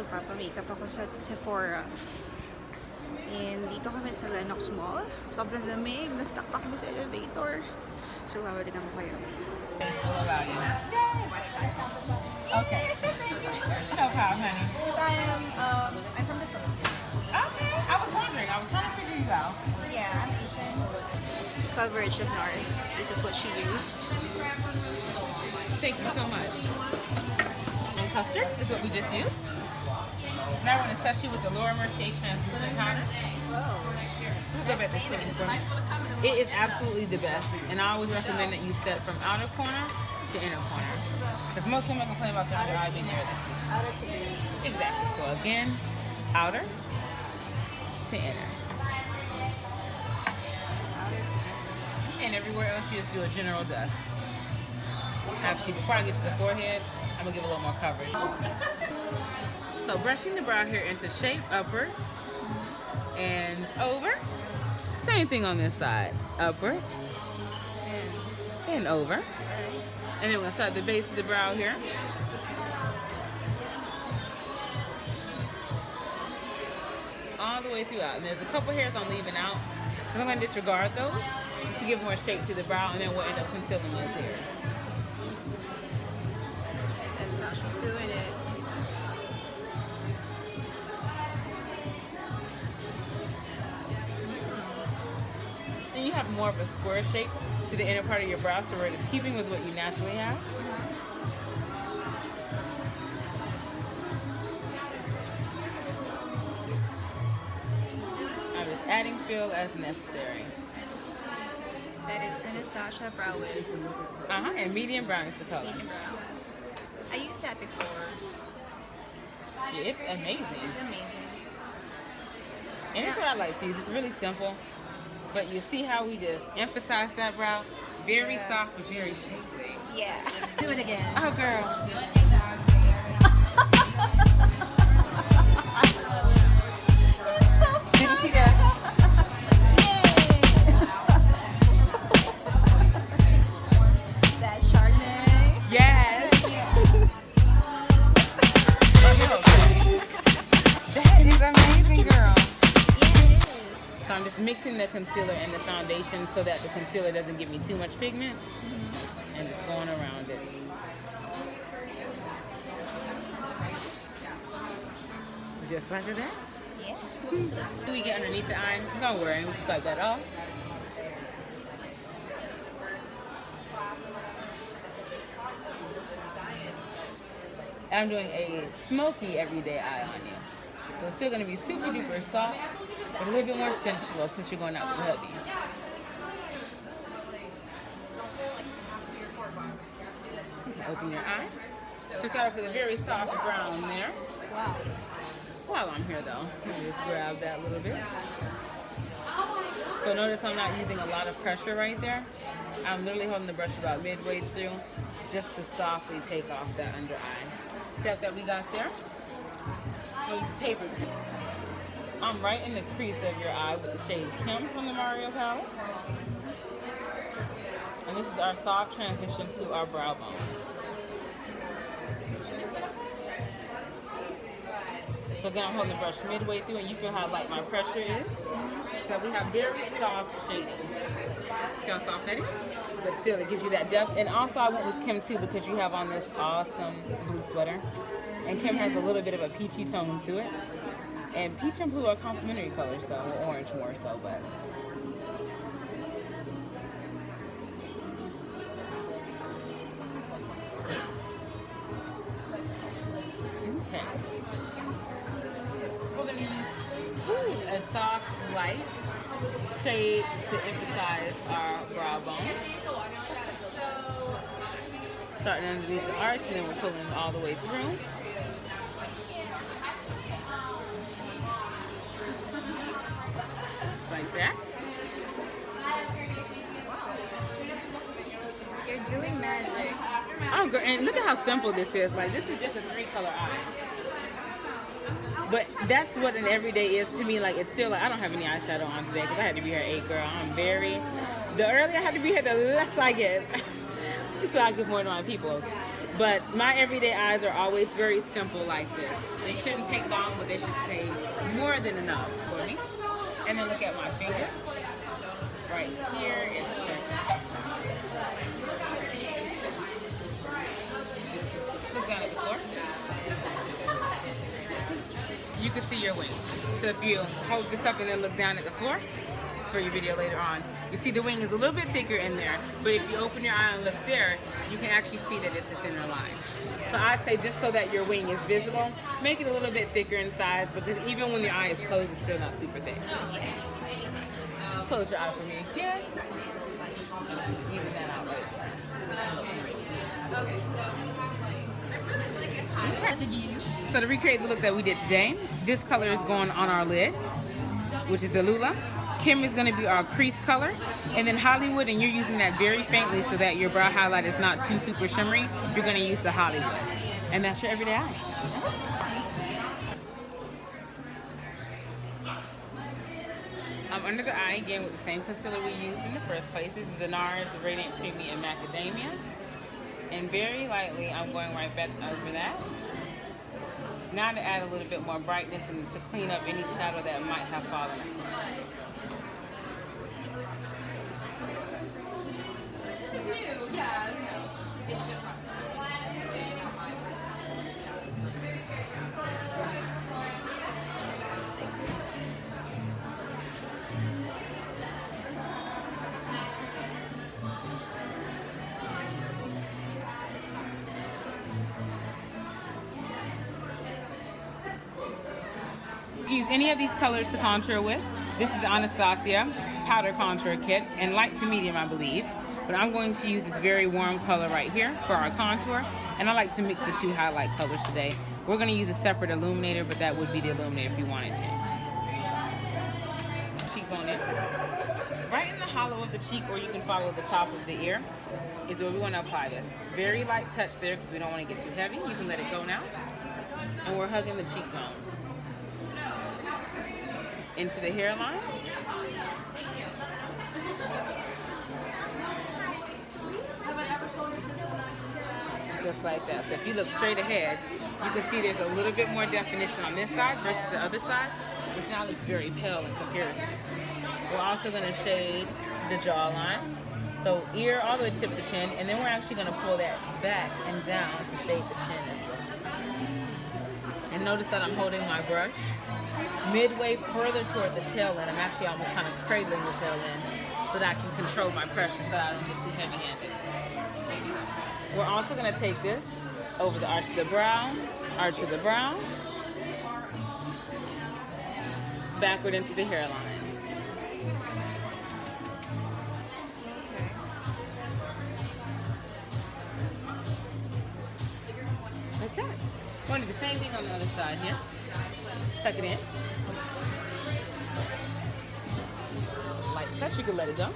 magpapamakeup ako sa Sephora. And dito kami sa Lenox Mall. Sobrang lamig. Na-stuck pa kami sa elevator. So, babalikan ko kayo. Okay. No problem, honey. So, I'm from the Philippines. Okay. I was wondering. I was trying to figure you out. Yeah, I'm Asian. Coverage of NARS. This is what she used. Thank you so much. And custard is what we just used. Now we're going to set you with the Laura Mercier translucent powder. Whoa. We'll go back to sticking for me. It is absolutely the best, and I always recommend that you set from outer corner to inner corner. Because most women complain about their under eye being there. Outer to inner. Exactly. So again, outer to inner. And everywhere else you just do a general dust. Actually, before I get to the forehead, I'm going to give a little more coverage. So brushing the brow hair into shape, upward and over. Same thing on this side, upward and over. And then we're going to start at the base of the brow here. All the way throughout. And there's a couple hairs I'm leaving out, because I'm going to disregard those just to give more shape to the brow, and then we'll end up concealing those hairs. That's how she's doing it. And you have more of a square shape to the inner part of your brow, so we're just keeping with what you naturally have. I'm just adding fill as necessary. That is Anastasia Brow Wiz. And medium brown is the color. Medium brown. I used that before. Yeah, it's amazing. It's amazing. And it's what I like to use. It's really simple. But you see how we just emphasize that brow? Very soft but very shapely. Yeah. Do it again. Oh, girl. Did you see that? That Charvonay. Yes. That is amazing, girl. So I'm just mixing the concealer and the foundation so that the concealer doesn't give me too much pigment, and just going around it. Just like that. Yeah. We get underneath the eye. Don't worry, we can swipe that off. I'm doing a Smokey everyday eye on you. So it's still going to be super duper soft, but a little bit more sensual since you're going out with hubby. Okay, open your eye. So start off with a very soft brown there. Wow. While I'm here though, let me just grab that a little bit. So notice I'm not using a lot of pressure right there. I'm literally holding the brush about midway through just to softly take off that under eye. Depth that we got there. So it's tapered. I'm right in the crease of your eye with the shade Kim from the Mario palette. And this is our soft transition to our brow bone. So again, I'm holding the brush midway through, and you feel how light my pressure is. So we have very soft shading. See how soft that is? But still, it gives you that depth. And also, I went with Kim too because you have on this awesome blue sweater. And Kim has a little bit of a peachy tone to it. And peach and blue are complementary colors, so orange more so, but. Okay. We're going to use a soft, light shade to emphasize our brow bone. Starting underneath the arch, and then we're pulling it all the way through. Like that. You're doing magic. Oh, girl, and look at how simple this is. Like, this is just a 3-color eye. But that's what an everyday is to me. Like, it's still like, I don't have any eyeshadow on today because I had to be here at 8, girl. The earlier I had to be here, the less I get. So I give more to my people. But my everyday eyes are always very simple like this. They shouldn't take long, but they should stay more than enough for me. And then look at my finger. Right here is perfect. Look down at the floor. You can see your wing. So if you hold this up and then look down at the floor, it's for your video later on. You see the wing is a little bit thicker in there, but if you open your eye and look there, you can actually see that it's a thinner line. So I say just so that your wing is visible, make it a little bit thicker in size, because even when the eye is closed, it's still not super thick. Close your eye for me. Yeah. Even that out right. So to recreate the look that we did today, this color is going on our lid, which is the Lula. Kim is going to be our crease color, and then Hollywood, and you're using that very faintly so that your brow highlight is not too super shimmery. You're going to use the Hollywood, and that's your everyday eye. Under the eye again with the same concealer we used in the first place. This is the NARS Radiant Premium Macadamia, and very lightly I'm going right back over that. Now to add a little bit more brightness and to clean up any shadow that might have fallen out. Use any of these colors to contour with. This is the Anastasia powder contour kit, and light to medium I believe, but I'm going to use this very warm color right here for our contour, and I like to mix the two highlight colors today. We're going to use a separate illuminator, but that would be the illuminator if you wanted to. Cheekbone in. Right in the hollow of the cheek, or you can follow the top of the ear, is where we want to apply this. Very light touch there because we don't want to get too heavy. You can let it go now. And we're hugging the cheekbone into the hairline. Just like that. So if you look straight ahead, you can see there's a little bit more definition on this side versus the other side, which now looks very pale in comparison. We're also going to shade the jawline. So ear all the way to the tip of the chin, and then we're actually going to pull that back and down to shade the chin as well. And notice that I'm holding my brush midway further toward the tail end. I'm actually almost kind of cradling the tail end so that I can control my pressure so that I don't get too heavy-handed. We're also going to take this over the arch of the brow, backward into the hairline. Okay. We're going to do the same thing on the other side here. Tuck it in. Light touch, you can let it go.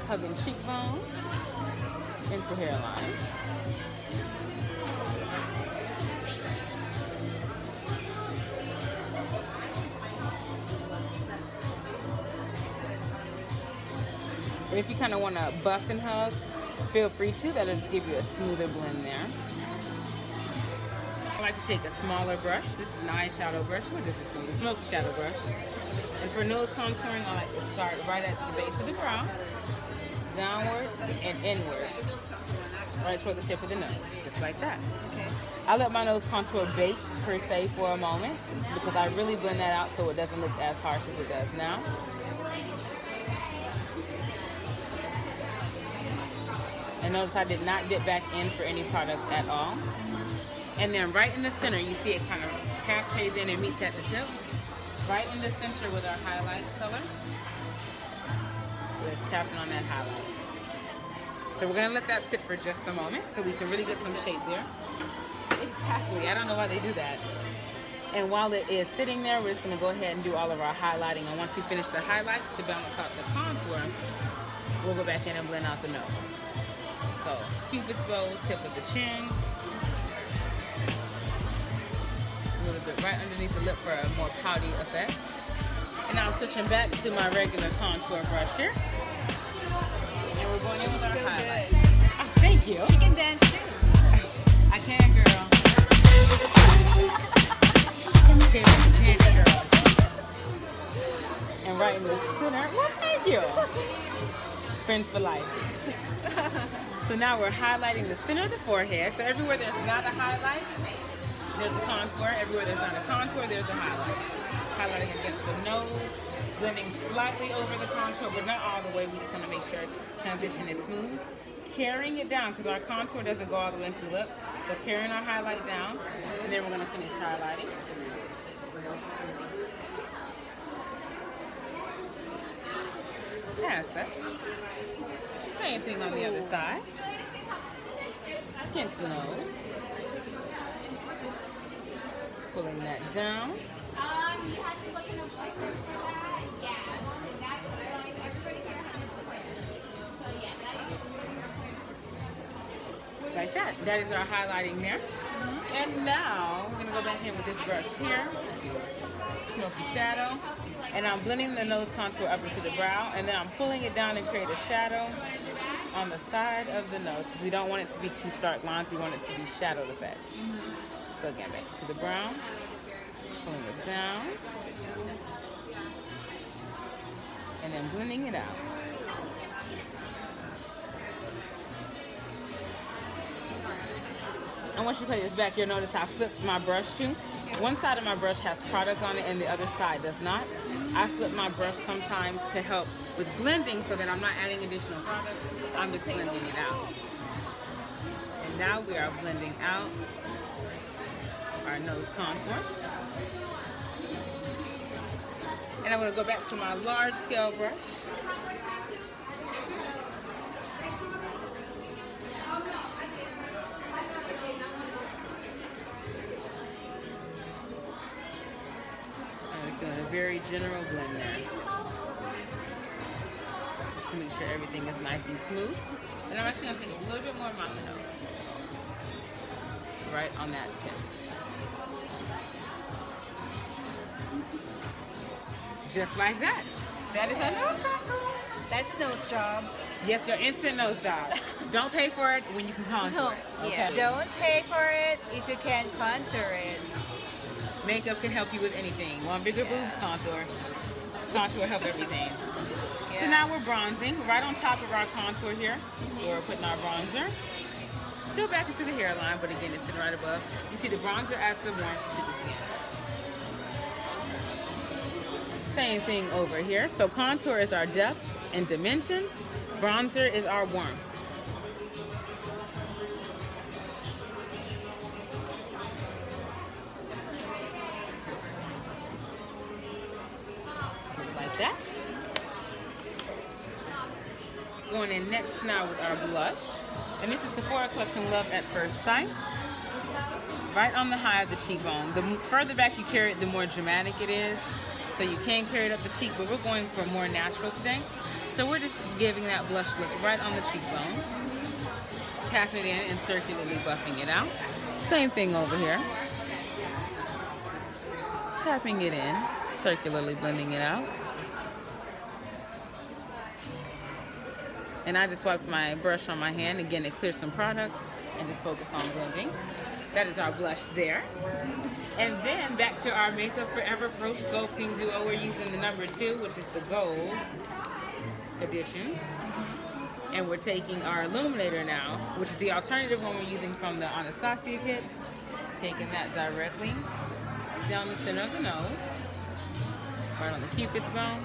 Hugging cheekbone into hairline. And if you kind of want to buff and hug, feel free to. That'll just give you a smoother blend there. I like to take a smaller brush. This is an eyeshadow brush. What is this one? The Smokey shadow brush. And for nose contouring, I like to start right at the base of the brow, downward and inward, right toward the tip of the nose, just like that. Okay. I let my nose contour bake per se for a moment because I really blend that out so it doesn't look as harsh as it does now. And notice I did not dip back in for any product at all. And then right in the center, you see it kind of cascades in and meets at the tip. Right in the center with our highlight color. We're just tapping on that highlight. So we're gonna let that sit for just a moment so we can really get some shape there. Exactly, I don't know why they do that. And while it is sitting there, we're just gonna go ahead and do all of our highlighting. And once we finish the highlight to balance out the contour, we'll go back in and blend out the nose. So, Cupid's bow, tip of the chin. A little bit right underneath the lip for a more pouty effect. And now I'm switching back to my regular contour brush here. And we're going in with our highlight. Thank you. She can dance too. I can, girl. Okay, girl. And right in the center. Well, thank you. Friends for life. So now we're highlighting the center of the forehead. So everywhere there's not a highlight, there's a contour. Everywhere there's not a contour, there's a highlight. Highlighting against the nose, blending slightly over the contour, but not all the way. We just want to make sure transition is smooth. Carrying it down, because our contour doesn't go all the way into the lip. So carrying our highlight down, and then we're going to finish highlighting. As such. Same thing on the other side. Against the nose. Pulling that down. Just like that. That is our highlighting there. And now we're gonna go back in with this brush here. Smoky shadow. And I'm blending the nose contour up into the brow, and then I'm pulling it down and create a shadow on the side of the nose, because we don't want it to be too stark lines, we want it to be shadowed effect. So again, back to the brown, pulling it down, and then blending it out. And once you play this back, you'll notice I flipped my brush too. One side of my brush has product on it and the other side does not. I flip my brush sometimes to help with blending so that I'm not adding additional product. I'm just blending it out. And now we are blending out our nose contour. And I'm going to go back to my large scale brush. Doing a very general blend there. Just to make sure everything is nice and smooth. And I'm actually going to take a little bit more of my nose. Right on that tip. Just like that. That is a nose contour. That's a nose job. Yes, girl, instant nose job. Don't pay for it when you can contour it. Okay? Yeah. Don't pay for it if you can contour it. Makeup can help you with anything. Want bigger boobs? Contour. Contour help everything. Yeah. So now we're bronzing right on top of our contour here. We're putting our bronzer. Still back into the hairline, but again, it's sitting right above. You see the bronzer adds the warmth to the skin. Same thing over here. So contour is our depth and dimension. Bronzer is our warmth. That. Going in next now with our blush. And this is Sephora Collection Love at First Sight. Right on the high of the cheekbone. The further back you carry it, the more dramatic it is. So you can carry it up the cheek, but we're going for more natural today. So we're just giving that blush look right on the cheekbone. Tapping it in and circularly buffing it out. Same thing over here. Tapping it in, circularly blending it out. And I just wiped my brush on my hand, again to clear some product and just focus on blending. That is our blush there. And then back to our Makeup Forever Pro Sculpting Duo. We're using the number 2, which is the gold edition. And we're taking our illuminator now, which is the alternative one we're using from the Anastasia kit. Taking that directly down the center of the nose, right on the cupid's bone.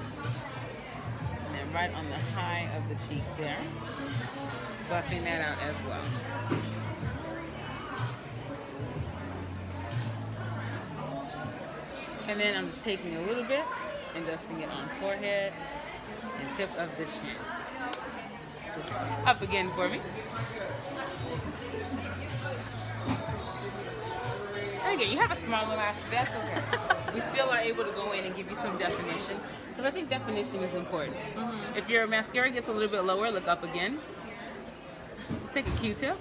Right on the high of the cheek there. Buffing that out as well. And then I'm just taking a little bit and dusting it on forehead and tip of the chin. Just up again for me. And again, you have a smaller lash, but that's okay. We still are able to go in and give you some definition, because I think definition is important. If your mascara gets a little bit lower, look up again. Just take a Q-tip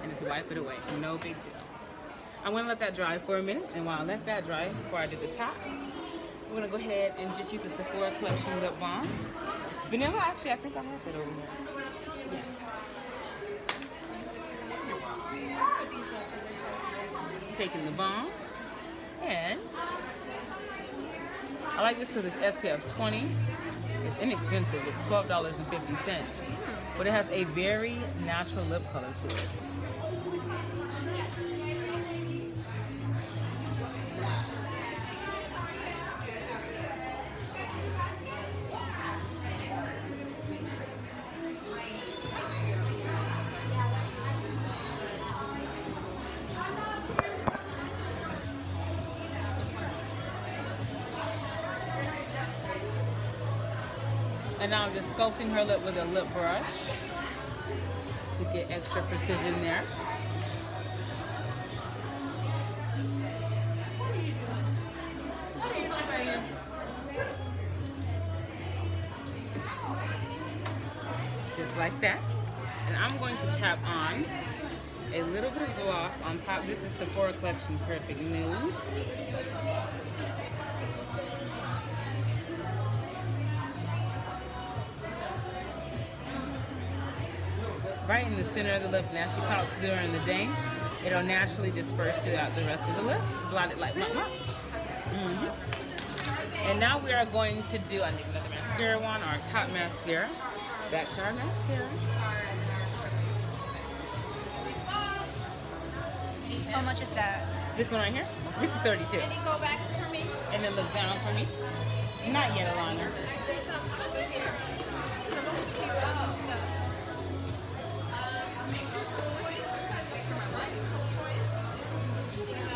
and just wipe it away. No big deal. I'm going to let that dry for a minute, and while I let that dry, before I do the top, I'm going to go ahead and just use the Sephora Collection Lip Balm. Vanilla, actually, I think I have it over here. Yeah. taking the balm. And I like this because it's SPF 20. It's inexpensive. It's $12.50. But it has a very natural lip color to it. And now I'm just sculpting her lip with a lip brush to get extra precision there. Just like that. And I'm going to tap on a little bit of gloss on top. This is Sephora Collection Perfect Nude. Right in the center of the lip, and as she talks during the day, it'll naturally disperse throughout the rest of the lip. Blot it like mama. And now we are going to do, I need another mascara one, our top mascara. Back to our mascara. How much is that? This one right here? This is 32. Can you go back for me? And then look down for me. Not yet, Alana.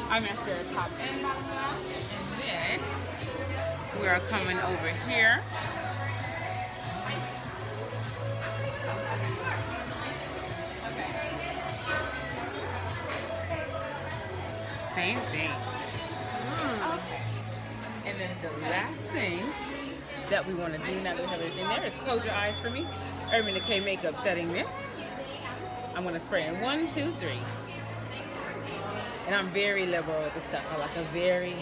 Our mascara is top and bottom now. And then we are coming over here. Same thing. And then the last thing that we want to do now that we have everything there is close your eyes for me. Urban Decay Makeup Setting Mist. I'm going to spray in 1, 2, 3. And I'm very liberal with this stuff. I like a very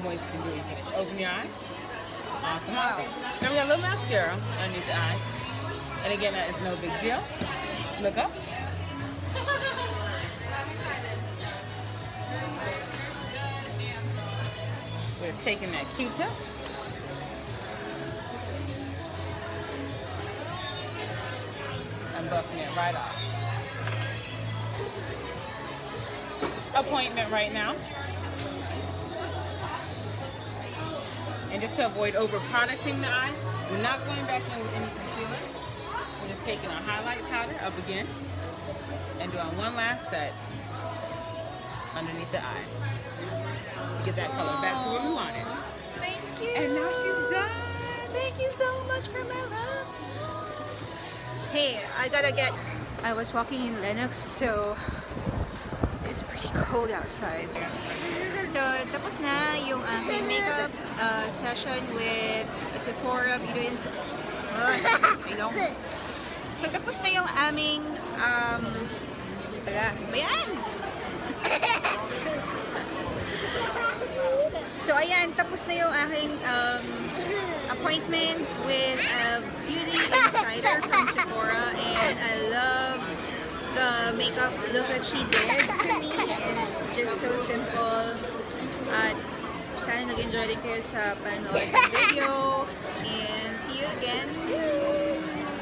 moist and dewy finish. Open your eyes. Awesome, awesome. Now we got a little mascara underneath the eye. And again, that is no big deal. Look up. We're just taking that Q-tip. I'm buffing it right off. Appointment right now. And just to avoid over producting the eye, we're not going back in with any concealer. We're just taking our highlight powder up again and doing one last set underneath the eye to get that color back to where we want it. Thank you. And now she's done. Thank you so much for my love. Hey, I was walking in Lenox, so it's pretty cold outside. So, tapos na yung aking makeup session with Sephora Beauty and... So, tapos na yung aming... Ayan! So, ayan, tapos na yung aking appointment with a beauty insider from Sephora, and I love the makeup look that she did to me, and it's just so simple. At sana nag-enjoy rin kayo sa panood ng video, and